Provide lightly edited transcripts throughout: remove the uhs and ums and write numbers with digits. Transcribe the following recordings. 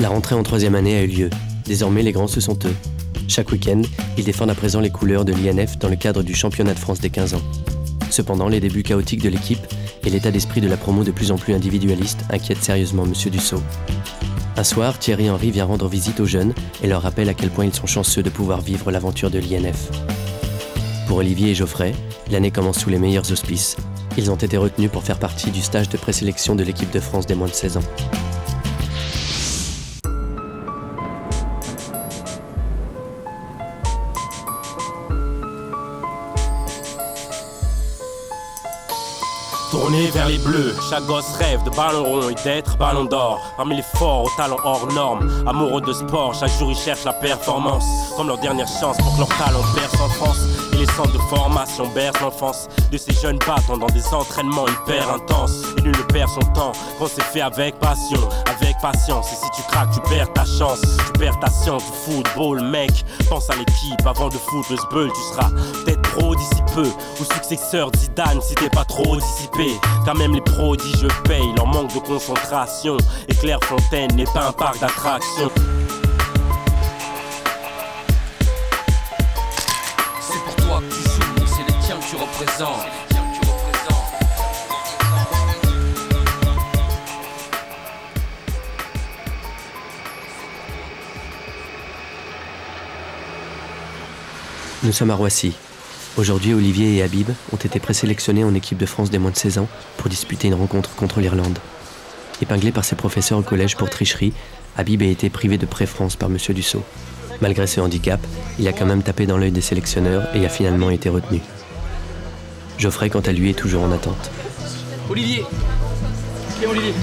La rentrée en 3e année a eu lieu. Désormais, les grands, ce sont eux. Chaque week-end, ils défendent à présent les couleurs de l'INF dans le cadre du championnat de France des 15 ans. Cependant, les débuts chaotiques de l'équipe et l'état d'esprit de la promo de plus en plus individualiste inquiètent sérieusement M. Dussault. Un soir, Thierry Henry vient rendre visite aux jeunes et leur rappelle à quel point ils sont chanceux de pouvoir vivre l'aventure de l'INF. Pour Olivier et Geoffrey, l'année commence sous les meilleurs auspices. Ils ont été retenus pour faire partie du stage de présélection de l'équipe de France des moins de 16 ans. Tourné vers les bleus, chaque gosse rêve de ballon rond et d'être ballon d'or. Parmi les forts aux talents hors normes, amoureux de sport, chaque jour ils cherchent la performance. Comme leur dernière chance pour que leur talent perce en France. Et les centres de formation bercent l'enfance de ces jeunes battants dans des entraînements hyper intenses. Et nul ne perd son temps quand c'est fait avec passion, avec patience. Et si tu craques, tu perds ta chance, tu perds ta science du football, mec. Pense à l'équipe avant de foutre le sbeul, tu seras peut-être pro d'ici peu, ou successeur de Zidane si t'es pas trop dissipé. Car même les prodiges payent leur manque de concentration. Et Clairefontaine n'est pas un parc d'attractions. C'est pour toi que tu joues, c'est les tiens que tu représentes. Nous sommes à Roissy. Aujourd'hui, Olivier et Habib ont été présélectionnés en équipe de France des moins de 16 ans pour disputer une rencontre contre l'Irlande. Épinglé par ses professeurs au collège pour tricherie, Habib a été privé de préférence par M. Dussault. Malgré ce handicap, il a quand même tapé dans l'œil des sélectionneurs et a finalement été retenu. Geoffrey, quant à lui, est toujours en attente. Olivier! Ok, Olivier,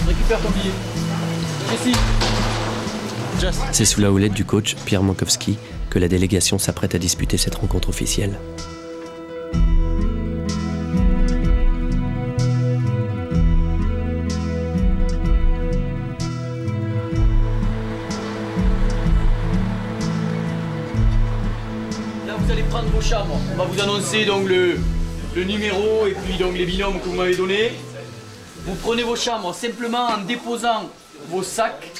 récupère ton billet. Ici. C'est sous la houlette du coach Pierre Mankowski que la délégation s'apprête à disputer cette rencontre officielle. Là, vous allez prendre vos chambres. On va vous annoncer donc le numéro et puis donc les binômes que vous m'avez donnés. Vous prenez vos chambres simplement en déposant vos sacs.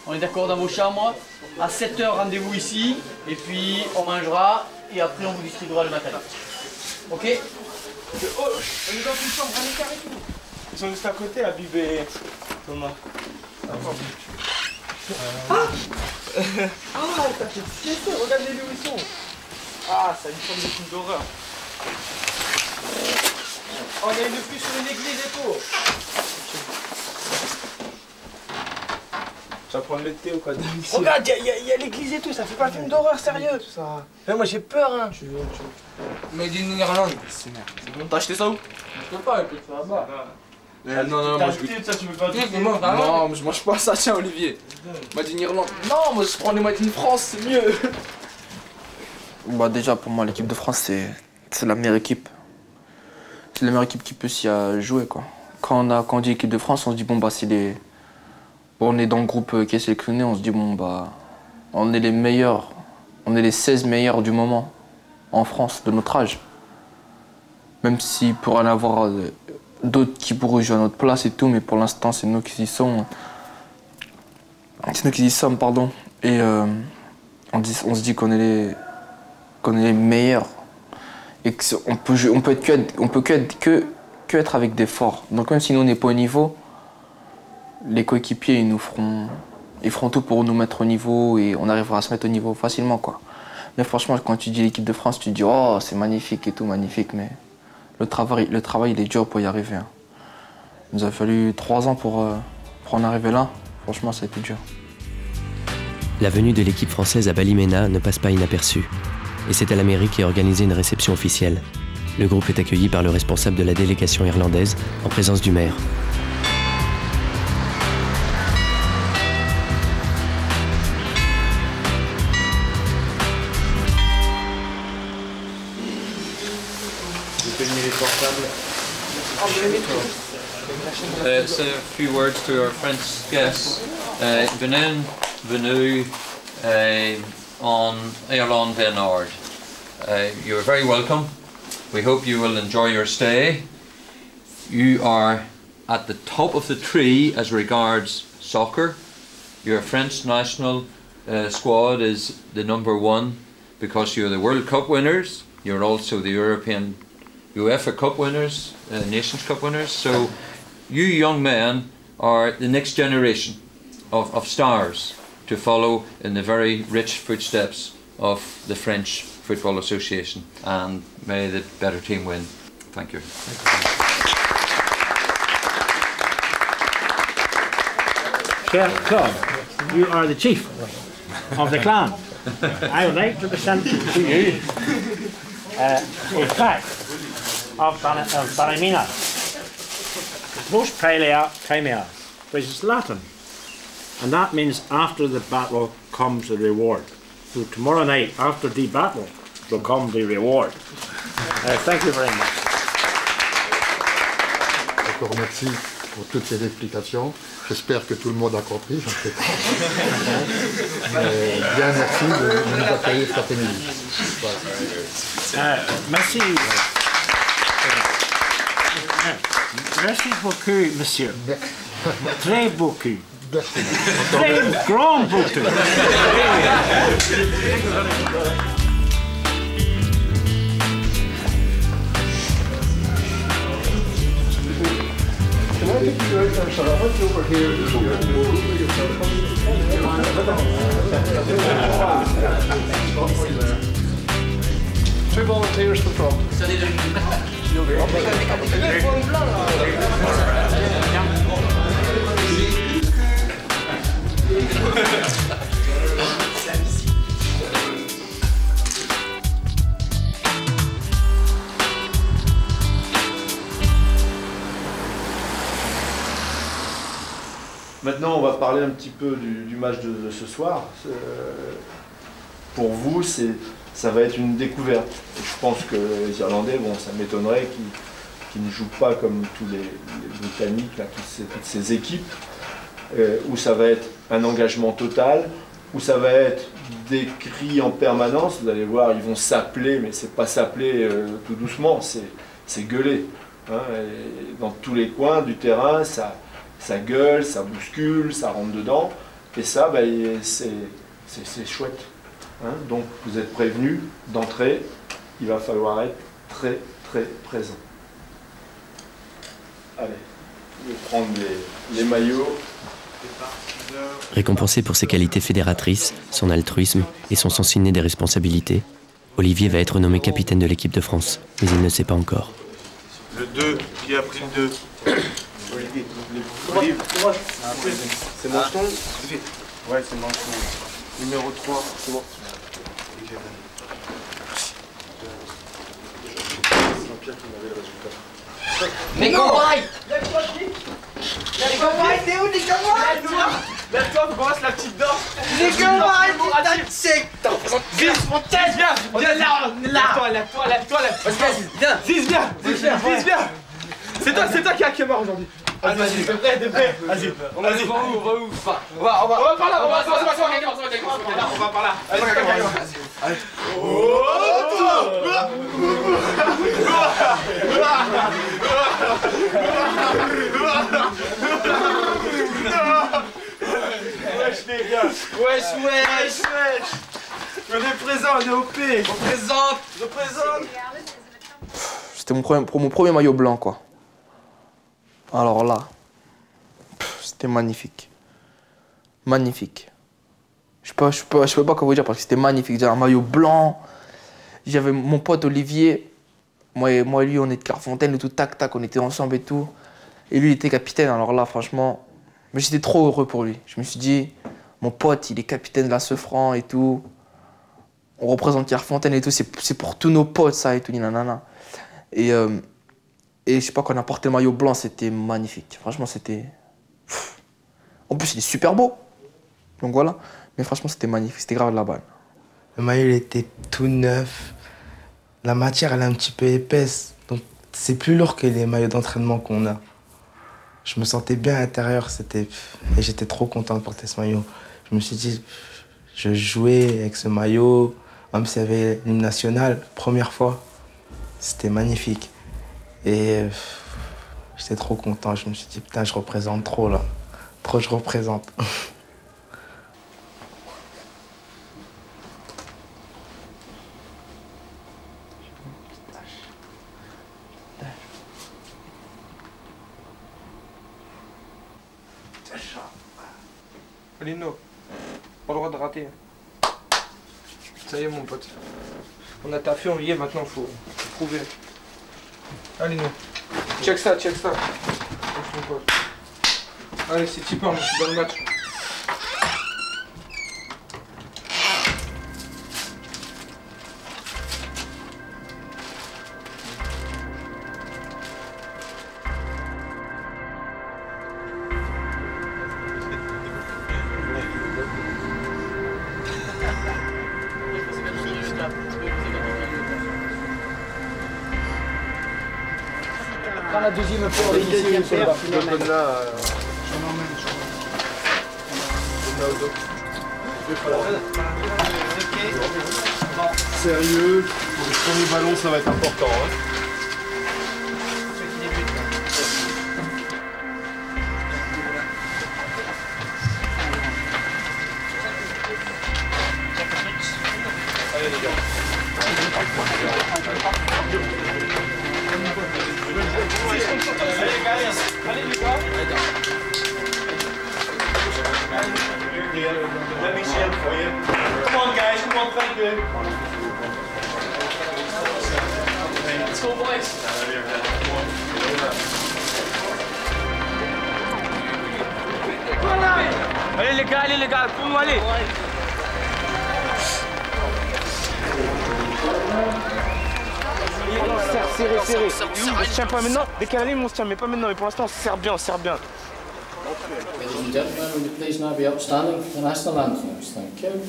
On est d'accord dans vos chambres. À 7 h, rendez-vous ici. Et puis on mangera. Et après on vous distribuera le matériel. Ok? On est dans une chambre, on est carré tout. Ils sont juste à côté, Habib et Thomas. T'as fait piéter, regardez-les où ils sont. Ah, ça a une forme de film d'horreur. Oh, il y a une pluie sur une église et tout. Tu vas prendre le thé ou quoi? Regarde, il y a l'église et tout, ça fait pas un film d'horreur, sérieux. Ça. Mais moi j'ai peur, hein. Tu veux. Made in Irlande. C'est merde. T'as acheté ça où? Je peux pas, écoute, ça va. Non, moi je ça, tu veux pas. Non, je mange pas ça, tiens, Olivier. Made in Irlande. Non, moi je prends les Made in France, c'est mieux. Bah, déjà, pour moi, l'équipe de France, c'est la meilleure équipe. C'est la meilleure équipe qui peut s'y jouer, quoi. Quand on dit équipe de France, on se dit, bon, bah, on est dans le groupe qui est sélectionné, on se dit, bon, bah, on est les meilleurs. On est les 16 meilleurs du moment en France, de notre âge. Même s'il pourrait en avoir d'autres qui pourraient jouer à notre place et tout, mais pour l'instant, c'est nous qui y sommes. C'est nous qui y sommes, pardon. Et on se dit qu'on est les meilleurs. Et qu'on peut que être avec des forts. Donc même si nous, on n'est pas au niveau, les coéquipiers, ils feront tout pour nous mettre au niveau et on arrivera à se mettre au niveau facilement, quoi. Mais franchement, quand tu dis l'équipe de France, tu te dis « Oh, c'est magnifique et tout, magnifique », mais le travail, il est dur pour y arriver. Hein. Il nous a fallu 3 ans pour en arriver là. Franchement, ça a été dur. La venue de l'équipe française à Ballymena ne passe pas inaperçue. Et c'est à la mairie qui a organisé une réception officielle. Le groupe est accueilli par le responsable de la délégation irlandaise, en présence du maire. Say a few words to our French guests. Bienvenue on Irlande du Nord. You are very welcome. We hope you will enjoy your stay. You are at the top of the tree as regards soccer. your French national squad is the #1 because you're the World Cup winners. You're also the European UEFA Cup winners, Nations Cup winners. So you young men are the next generation of stars to follow in the very rich footsteps of the French Football Association, and may the better team win. Thank you. Cher Claude, you are the chief of the clan. I would like to present to you a fact of Ballymena. Most Primea, which is Latin, and that means after the battle comes the reward. So tomorrow night, after the battle, will come the reward. Thank you very much. Encore merci pour toutes ces explications. J'espère que tout le monde a compris, j'en sais pas. Mais bien merci de nous accueillir cet après-midi. Voilà. Merci. Merci beaucoup, monsieur. Très beaucoup. Très grand beaucoup. Two volunteers to the front. Maintenant, on va parler un petit peu du match de ce soir. Pour vous, ça va être une découverte. Et je pense que les Irlandais, bon, ça m'étonnerait qu'ils ne jouent pas comme tous les Britanniques, là, toutes ces équipes, où ça va être un engagement total, où ça va être des cris en permanence. Vous allez voir, ils vont s'appeler, mais c'est pas s'appeler tout doucement, c'est gueuler. Hein, et dans tous les coins du terrain, ça gueule, ça bouscule, ça rentre dedans, et ça, bah, c'est chouette. Hein, donc vous êtes prévenus d'entrer, il va falloir être très très présent. Allez, je vais prendre les maillots. Récompensé pour ses qualités fédératrices, son altruisme et son sens inné des responsabilités, Olivier va être nommé capitaine de l'équipe de France, mais il ne sait pas encore. Le 2, qui a pris le 2 Olivier. C'est Manchon. Ouais, c'est Manchon. Numéro 3, c'est bon. Les cobayes! Les cobayes, t'es où les cobayes? Lève-toi, brosse la petite dent. Les cobayes, putain de sec! Vise, mon tête, viens là. Lève-toi. Viens. C'est toi qui a mort aujourd'hui. Vas-y, t'es prêt. Vas-y. On va où? On va par là. On va par là. Allez. Wesh les gars. Wesh. On est présent, on est OP. Représente. C'était mon premier maillot blanc, quoi. Alors là, c'était magnifique. Magnifique. Je peux pas quoi vous dire parce que c'était magnifique. J'ai un maillot blanc. J'avais mon pote Olivier. Moi et lui, on est de Clairefontaine et tout, tac, on était ensemble et tout. Et lui, il était capitaine. Alors là, franchement, mais j'étais trop heureux pour lui. Je me suis dit, mon pote, il est capitaine de la Sefran et tout. On représente Clairefontaine et tout. C'est pour tous nos potes, ça et tout, nanana. Et je sais pas, quand on a porté le maillot blanc, c'était magnifique. Franchement, c'était... En plus, il est super beau. Donc voilà. Mais franchement, c'était magnifique. C'était grave de la balle. Le maillot, il était tout neuf. La matière, elle est un petit peu épaisse. Donc, c'est plus lourd que les maillots d'entraînement qu'on a. Je me sentais bien à l'intérieur. Et j'étais trop content de porter ce maillot. Je me suis dit, je jouais avec ce maillot. Même s'il y avait l'hymne national, première fois. C'était magnifique. Et j'étais trop content. Je me suis dit, putain, je représente trop là. Trop, je représente. Lino, pas le droit de rater. Ça y est mon pote. On a taffé, on y est, maintenant faut prouver. Allez nous. Check ça, check ça. Allez, c'est Tipper, je suis dans le match. Prends la deuxième paire, les deuxième paire. Donne-la. Sérieux, pour le premier ballon, ça va être important. Hein. Allez les gars. Allez les gars. Let me see it for you. Come on guys, come on, thank you. Let's go boys. Allez les gars, pour moi allez. Serré. On se tient pas maintenant. Dès qu'elle allume, on se tient, mais pas maintenant. Mais pour l'instant, on se serre bien, Ladies and gentlemen, will you please now be upstanding for the national anthems? Thank you.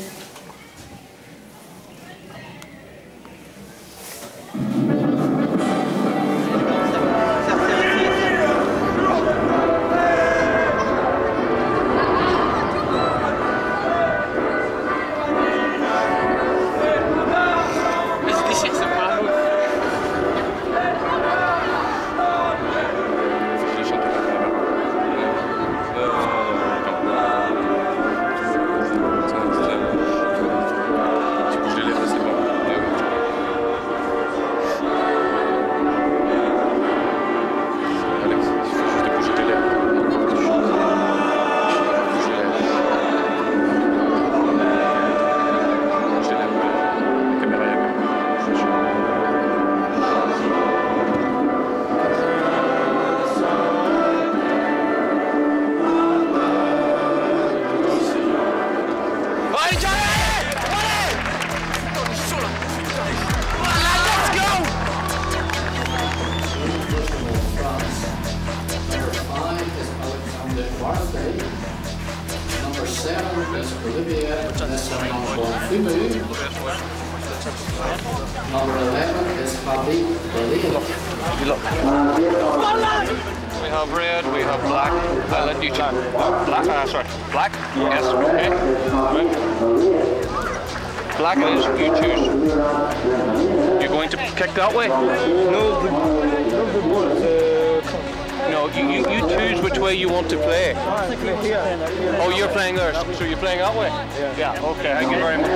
Number 7 is Olivia Nesson-Bonfimu. Number 11 is Habib Khalil. We have red, we have black. I'll let you choose. Black? Yes, okay. Black it is, you choose. You're going to kick that way? No, you choose which way you want to play. Oh, you're playing there, so you're playing that way? Yeah, okay, thank you very much.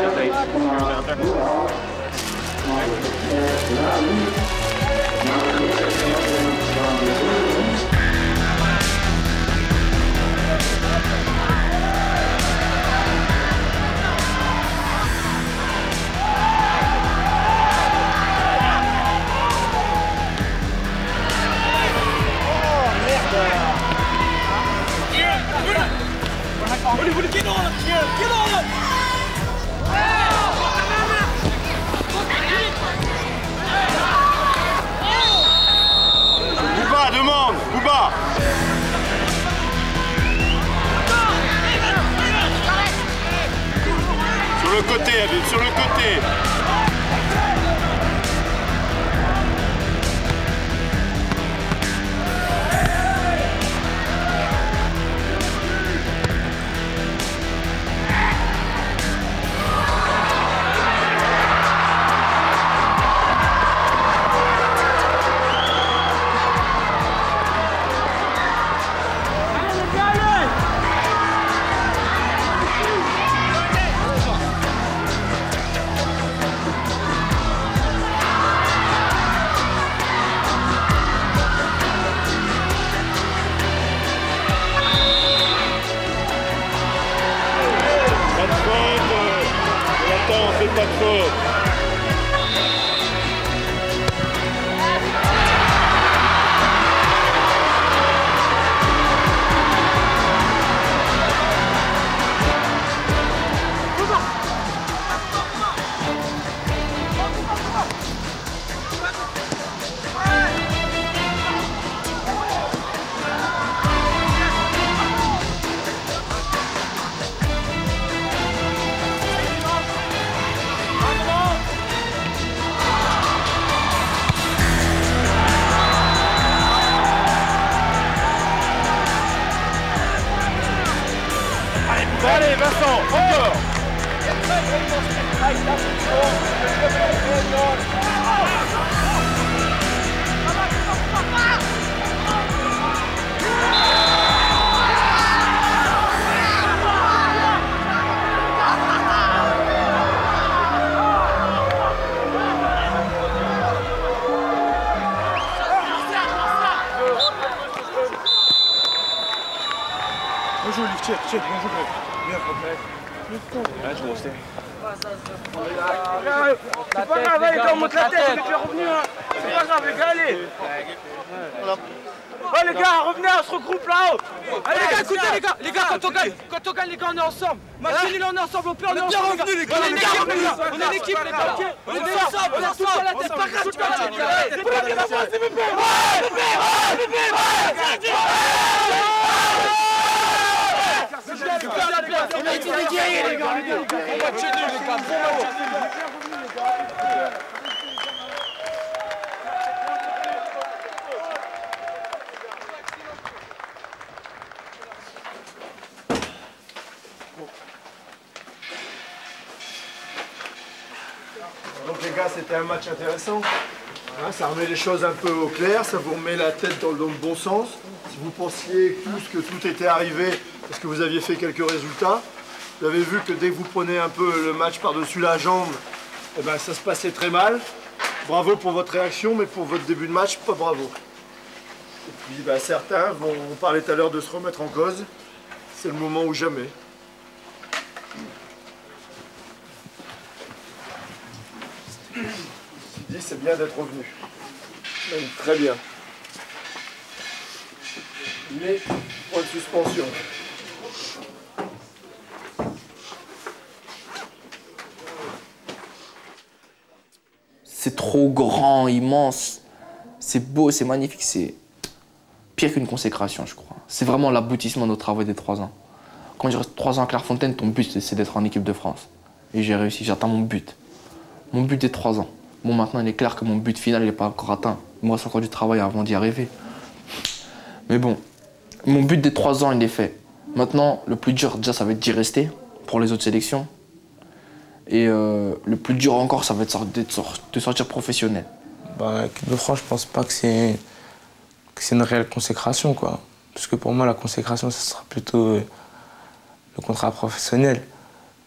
Get on him, Kieran! Get on him! C'est pas grave, les gars, on monte la tête, je vais faire revenir. C'est pas grave, les gars, allez. Ouais, les gars, revenez, on se regroupe là-haut. Allez, les gars, écoutez, les gars, quand on gagne, les gars, on est ensemble. Machine, là, on est ensemble, on peut, on est ensemble. On est l'équipe, on est l'équipe, les gars. On est ensemble, on est ensemble. C'est pas grave, tu vas on a été des guerriers, les gars. On va tuer les gars. Donc les gars, c'était un match intéressant. Hein, ça remet les choses un peu au clair, ça vous remet la tête dans le bon sens. Si vous pensiez tous que tout était arrivé parce que vous aviez fait quelques résultats, vous avez vu que dès que vous prenez un peu le match par-dessus la jambe, eh ben, ça se passait très mal. Bravo pour votre réaction, mais pour votre début de match, pas bravo. Et puis ben, certains vont parler tout à l'heure de se remettre en cause. C'est le moment ou jamais. C'est bien d'être revenu. Même très bien. Mais, point de suspension. C'est trop grand, immense. C'est beau, c'est magnifique. C'est pire qu'une consécration, je crois. C'est vraiment l'aboutissement de notre travail des 3 ans. Quand je reste 3 ans à Clairefontaine, ton but, c'est d'être en équipe de France. Et j'ai réussi, j'ai atteint mon but. Mon but des 3 ans. Bon, maintenant, il est clair que mon but final n'est pas encore atteint. Il me reste encore du travail avant d'y arriver. Mais bon, mon but des 3 ans, il est fait. Maintenant, le plus dur, déjà, ça va être d'y rester pour les autres sélections. Et le plus dur encore, ça va être de sortir professionnel. Bah, l'équipe de France, je pense pas que c'est une réelle consécration, quoi. Parce que pour moi, la consécration, ce sera plutôt le contrat professionnel.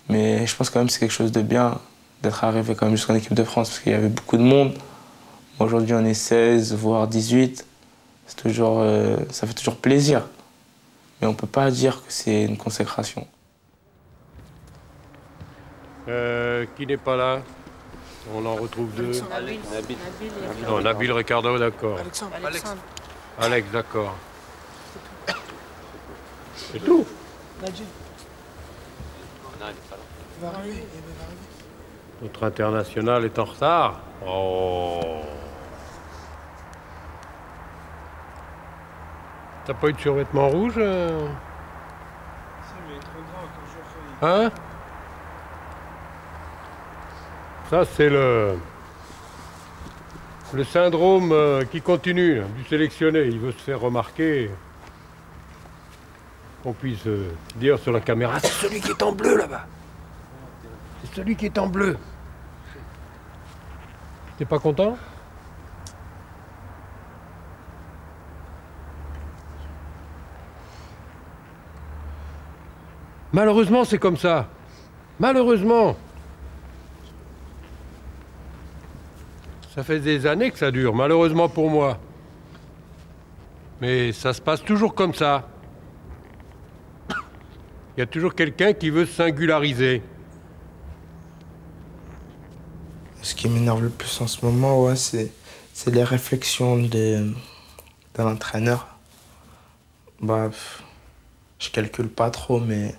Mais je pense quand même que c'est quelque chose de bien d'être arrivé quand même jusqu'en équipe de France, parce qu'il y avait beaucoup de monde. Aujourd'hui, on est 16, voire 18. C'est toujours, ça fait toujours plaisir. Mais on ne peut pas dire que c'est une consécration. Qui n'est pas là? On en retrouve 2. Nabil. Non, Nabil Ricardo, d'accord. Alexandre. Alex, d'accord. C'est tout. Notre international est en retard. Oh. T'as pas eu de survêtement rouge? Hein? Ça, c'est le syndrome qui continue, du sélectionné. Il veut se faire remarquer. Qu'on puisse dire sur la caméra, c'est celui qui est en bleu là-bas. C'est celui qui est en bleu. T'es pas content? Malheureusement, c'est comme ça. Malheureusement. Ça fait des années que ça dure, malheureusement pour moi. Mais ça se passe toujours comme ça. Il y a toujours quelqu'un qui veut se singulariser. Ce qui m'énerve le plus en ce moment, ouais, c'est les réflexions de l'entraîneur. Bah, je calcule pas trop, mais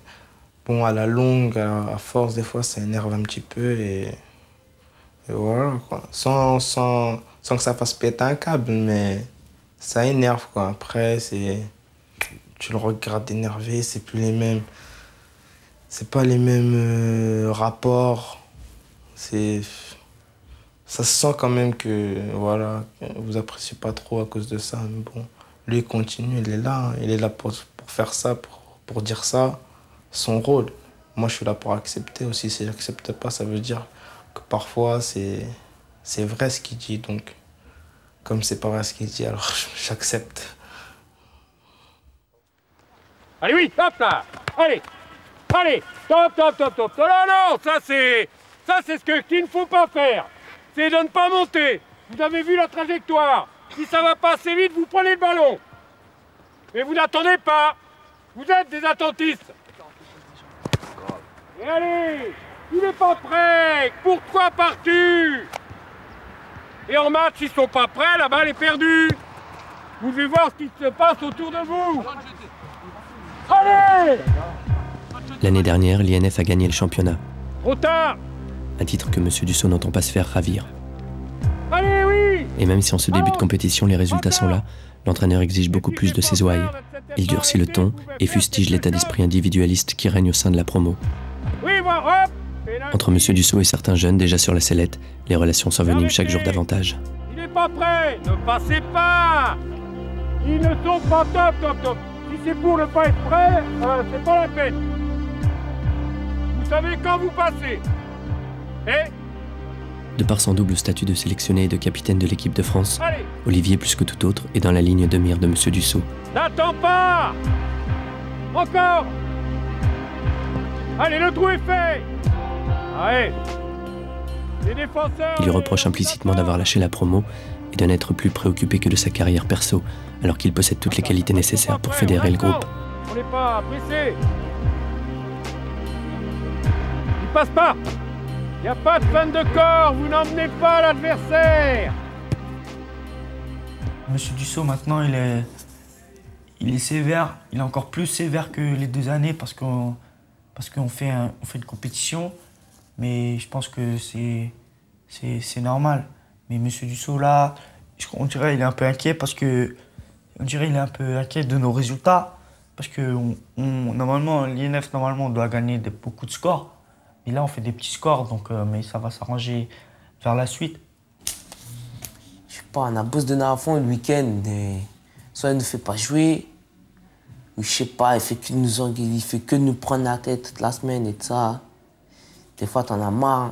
bon, à la longue, à force, des fois, ça énerve un petit peu et voilà, quoi. Sans que ça fasse péter un câble, mais ça énerve, quoi. Après, tu le regardes énervé, c'est plus les mêmes. C'est pas les mêmes rapports. Ça se sent quand même que, voilà, vous appréciez pas trop à cause de ça. Mais bon, lui, il continue, il est là pour faire ça, pour dire ça, son rôle. Moi, je suis là pour accepter aussi. Si j'accepte pas, ça veut dire que parfois c'est vrai ce qu'il dit, donc comme c'est pas vrai ce qu'il dit, alors j'accepte. Allez, oui, hop là. Allez, allez, top, top, top, top. Non, non, ça c'est ce qu'il ne faut pas faire. C'est de ne pas monter. Vous avez vu la trajectoire. Si ça va pas assez vite, vous prenez le ballon. Mais vous n'attendez pas. Vous êtes des attentistes. Et allez, il n'est pas prêt. Pourquoi pars-tu? Et en match, ils sont pas prêts, la balle est perdue. Vous devez voir ce qui se passe autour de vous. Allez! L'année dernière, l'INF a gagné le championnat. Trop tard! Un titre que M. Dussault n'entend pas se faire ravir. Allez, oui! Et même si en ce début de compétition, les résultats sont là, l'entraîneur exige beaucoup plus de ses ouailles. Il durcit le ton et fustige l'état d'esprit individualiste qui règne au sein de la promo. Oui, voilà, hop! Entre M. Dussault et certains jeunes déjà sur la sellette, les relations s'enveniment chaque jour davantage. Il n'est pas prêt! Ne passez pas! Ils ne sont pas top, top, top! Si c'est pour ne pas être prêt, c'est pas la peine. Vous savez quand vous passez. Et de par son double statut de sélectionné et de capitaine de l'équipe de France, allez, Olivier, plus que tout autre, est dans la ligne de mire de M. Dussault. n'attends pas! Encore! Allez, le trou est fait! Allez! Les défenseurs... Il lui reproche implicitement d'avoir lâché la promo et de n'être plus préoccupé que de sa carrière perso, alors qu'il possède toutes les qualités nécessaires pour fédérer le groupe. On n'est pas pressé. Il passe pas. Il n'y a pas de fin de corps, vous n'emmenez pas l'adversaire. Monsieur Dussault, maintenant, il est sévère. Il est encore plus sévère que les 2 années parce qu'on fait une compétition. Mais je pense que c'est normal. Mais Monsieur Dussault, là, on dirait qu'il est un peu inquiet parce que... On dirait qu'il est un peu inquiet de nos résultats. Parce que normalement, l'INF, normalement, on doit gagner beaucoup de scores. Et là, on fait des petits scores, donc, mais ça va s'arranger vers la suite. Je sais pas, on a beau se donner à fond le week-end. Soit il ne nous fait pas jouer, ou je sais pas, il fait que nous prendre la tête toute la semaine et tout ça. Des fois, t'en as marre.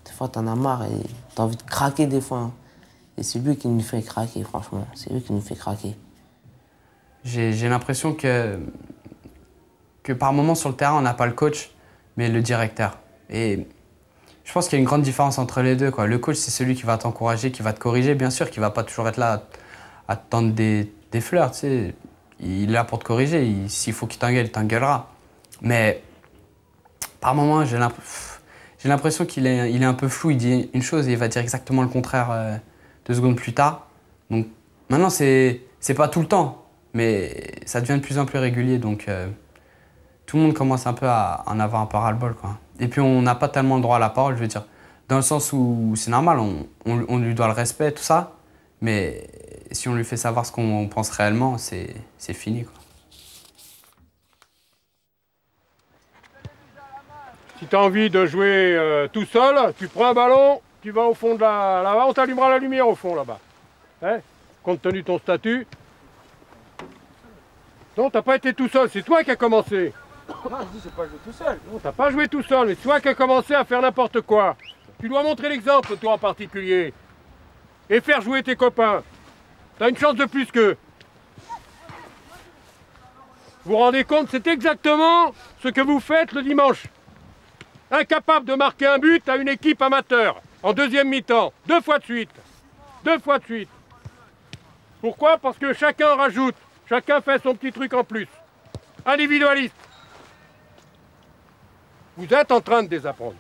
Des fois, t'en as marre et t'as envie de craquer des fois. Et c'est lui qui nous fait craquer, franchement. C'est lui qui nous fait craquer. J'ai l'impression que par moment sur le terrain, on n'a pas le coach, mais le directeur. Et je pense qu'il y a une grande différence entre les deux, quoi. Le coach, c'est celui qui va t'encourager, qui va te corriger, bien sûr, qui va pas toujours être là à te tendre des fleurs, tu sais. Il est là pour te corriger. S'il faut qu'il t'engueule, il t'engueulera. Mais par moment, j'ai l'impression qu'il est un peu flou. Il dit une chose et il va dire exactement le contraire 2 secondes plus tard. Donc maintenant, c'est pas tout le temps, mais ça devient de plus en plus régulier. Donc tout le monde commence un peu à en avoir un peu ras-le-bol, quoi. Et puis on n'a pas tellement le droit à la parole, je veux dire, dans le sens où c'est normal, on lui doit le respect, tout ça, mais si on lui fait savoir ce qu'on pense réellement, c'est fini, quoi. Si tu as envie de jouer tout seul, tu prends un ballon, tu vas au fond de là-bas, on t'allumera la lumière au fond là-bas. Hein? Compte tenu de ton statut. Non, t'as pas été tout seul, c'est toi qui as commencé. Non, je dis, c'est pas joué tout seul. Non, t'as pas joué tout seul, mais c'est toi qui as commencé à faire n'importe quoi. Tu dois montrer l'exemple, toi en particulier. Et faire jouer tes copains. T'as une chance de plus qu'eux. Vous vous rendez compte, c'est exactement ce que vous faites le dimanche. Incapable de marquer un but à une équipe amateur, en deuxième mi-temps, 2 fois de suite. 2 fois de suite. Pourquoi? Parce que chacun rajoute, chacun fait son petit truc en plus. Individualiste. Vous êtes en train de désapprendre.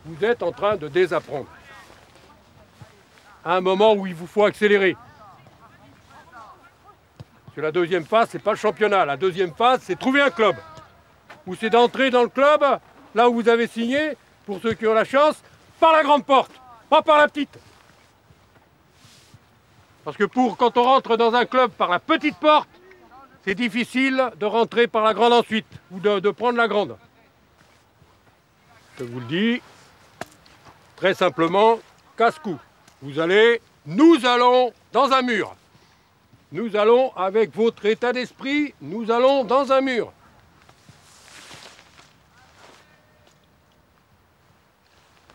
Vous êtes en train de désapprendre. À un moment où il vous faut accélérer. Parce que la deuxième phase, c'est pas le championnat. La deuxième phase, c'est trouver un club. Ou c'est d'entrer dans le club, là où vous avez signé, pour ceux qui ont la chance, par la grande porte, pas par la petite. Parce que quand on rentre dans un club par la petite porte, c'est difficile de rentrer par la grande ensuite, ou de prendre la grande. Je vous le dis, très simplement, casse-cou. Nous allons dans un mur. Nous allons, avec votre état d'esprit, nous allons dans un mur.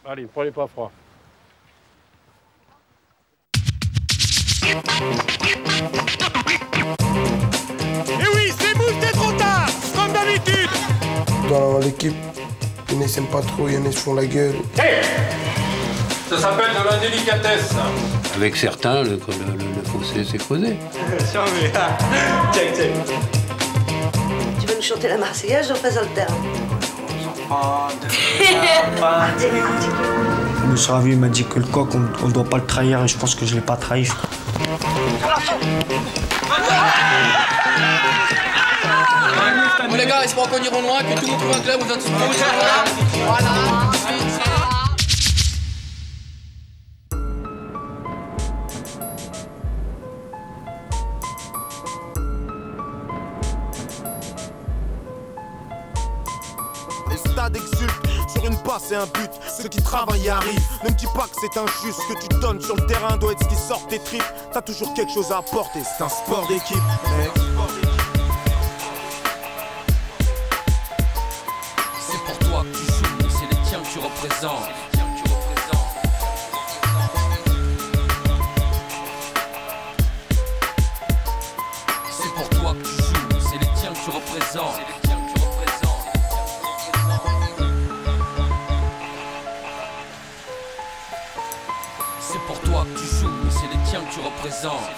Allez, ne prenez pas froid. Et oui, c'est mou, c'est trop tard, comme d'habitude. Dans l'équipe, il y en a qui s'aiment pas trop, il y en a qui se font la gueule. Hey, ça s'appelle de l'indélicatesse. Avec certains, le fossé s'est creusé. Tu veux nous chanter la Marseillaise en faisant le terrain? Le Saravi m'a dit que le coq, on ne doit pas le trahir et je pense que je ne l'ai pas trahi. Bon les gars, espérons qu'on ira loin, que tout le monde trouve un club, on va tous rouge. Voilà. Et le stade exulte sur une passe et un but. Ceux qui travaillent y arrivent. Ne me dis pas que c'est injuste. Ce que tu donnes sur le terrain doit être ce qui sort tes tripes. T'as toujours quelque chose à apporter. C'est un sport d'équipe, mec. C'est pour toi que tu joues, mais c'est les tiens que tu représentes. C'est pour toi que tu joues, mais c'est les tiens que tu représentes. C'est pour toi que tu joues, mais c'est les tiens que tu représentes.